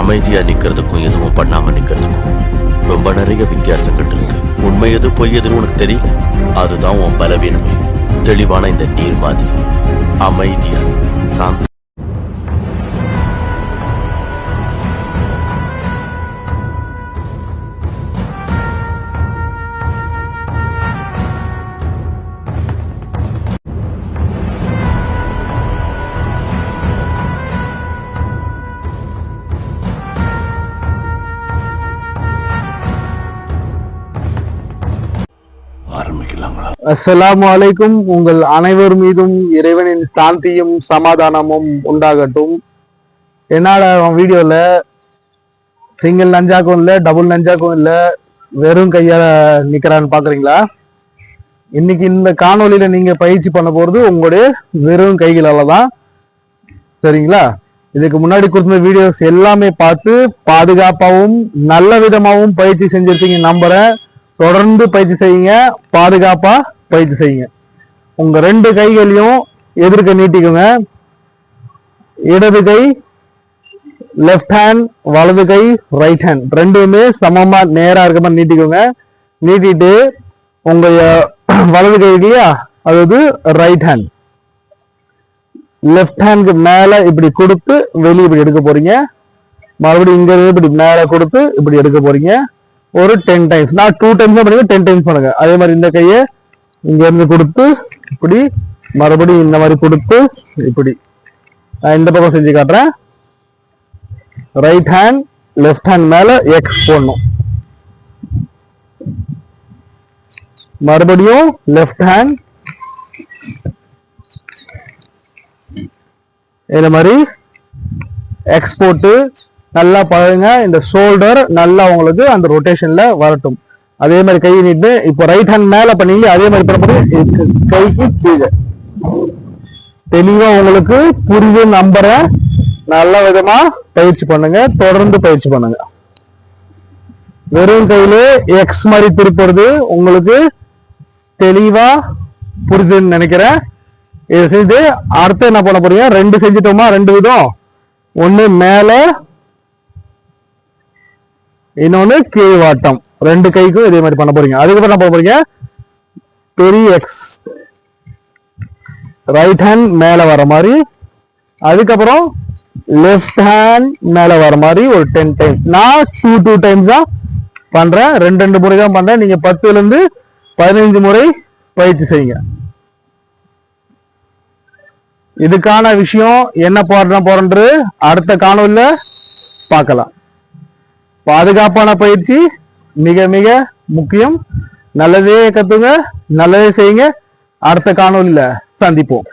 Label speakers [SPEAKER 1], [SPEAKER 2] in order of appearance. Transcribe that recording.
[SPEAKER 1] அமைதியா நிக்கிறதுக்கும் எதுவும் பண்ணாம நிக்கிறதுக்கும் ரொம்ப நிறைய வித்தியாசங்கள் இருக்கு. உண்மை எது பொய் எதுன்னு உனக்கு தெரியல, அதுதான் உன் பலவீனமே. தெளிவான இந்த நீர் மாதிரி அமைதியா சாந்த
[SPEAKER 2] அஸ்ஸலாமு அலைக்கும். உங்கள் அனைவர் மீதும் இறைவனின் சாந்தியும் சமாதானமும் உண்டாகட்டும். என்னோட வீடியோல சிங்கிள் நஞ்சாக்கும் இல்லை, டபுள் நஞ்சாக்கும் இல்லை, வெறும் கையால நிக்கிறான்னு பாக்குறீங்களா? இன்னைக்கு இந்த காணொலியில நீங்க பயிற்சி பண்ண போறது உங்களுடைய வெறும் கைகளால தான். சரிங்களா? இதுக்கு முன்னாடி கொடுத்த வீடியோஸ் எல்லாமே பார்த்து பாதுகாப்பாகவும் நல்ல விதமாகவும் பயிற்சி செஞ்சிருக்கீங்க நம்புறேன். தொடர்ந்து பயிற்சி செய்யுங்க, பாதுகாப்பா பயிற்சி செய்யுங்க. உங்க ரெண்டு கைகளையும் எதிர்க்க நீட்டிக்குங்க. இடது கை லெஃப்ட் ஹேண்ட், வலது கை ரைட் ஹேண்ட், ரெண்டுமே சமமா நேரா இருக்க மாதிரி நீட்டிக்குங்க. நீட்டிட்டு உங்க வலது கை இல்லையா, அதாவது ரைட் ஹேண்ட் லெஃப்ட் ஹேண்டுக்கு மேல இப்படி கொடுத்து வெளியே இப்படி எடுக்க போறீங்க. மறுபடியும் இங்க இப்படி மேல கொடுத்து இப்படி எடுக்க போறீங்க. ஒரு 10 டைம்ஸ். நான் 2 டைம்ஸ் தான் பண்ணுங்க, 10 டைம்ஸ் பண்ணுங்க. அதே மாதிரி இந்த கையை இங்க இருந்து கொடுத்து இப்படி, மறுபடியும் இந்த மாதிரி கொடுத்து இப்படி. நான் இந்த பக்கம் செஞ்சு காட்டுறேன். ரைட் ஹேண்ட் லெஃப்ட் ஹேண்ட் மேல எக்ஸ் போடணும். மறுபடியும் லெஃப்ட் ஹேண்ட் இந்த மாதிரி எக்ஸ் போட்டு நல்லா பழகுங்க. இந்த ஷோல்டர் நல்லா உங்களுக்கு அந்த ரொட்டேஷன்ல வரட்டும். அதே மாதிரி கை நீட்டு. இப்போ ரைட் ஹேண்ட் மேல பண்ணீங்க, அதே மாதிரி பண்ணும்போது கைக்கு கீழே தெளிவா உங்களுக்கு புரிஞ்சு நம்புறேன். நல்ல விதமா பயிற்சி பண்ணுங்க, தொடர்ந்து பயிற்சி பண்ணுங்க. வெறும் கையிலே எக்ஸ் மாதிரி திருப்புறது உங்களுக்கு தெளிவா புரிஞ்சுன்னு நினைக்கிறேன். இதை செஞ்சு அடுத்து என்ன பண்ண போறீங்க? 2 செஞ்சுட்டோமா? 2 விதம். ஒண்ணு மேல, இன்னொன்னு கீழ்வாட்டம். 2 கைக்கும் இதே மாதிரி பண்ண போறீங்க. அதுக்கப்புறம் என்ன பண்ண போறீங்க? பெரிய எக்ஸ் ரைட் ஹேண்ட் மேல வர மாதிரி, அதுக்கப்புறம் லெஃப்ட் ஹேண்ட் மேல வர மாதிரி ஒரு 10 டைம்ஸ். நான் 2 டைம்ஸ் தான் பண்றேன், 2 முறை தான் பண்றேன். நீங்க 10ல இருந்து 15 முறை பயிற்சி செய்யுங்க. இதுக்கான விஷயம் என்ன போறன்றது அடுத்த காணொலியில பார்க்கலாம். பாதுகாப்பான பயிற்சி மிக மிக முக்கியம். நல்லதே கத்துங்க, நல்லதே செய்யுங்க. அடுத்த காணொலியில சந்திப்போம்.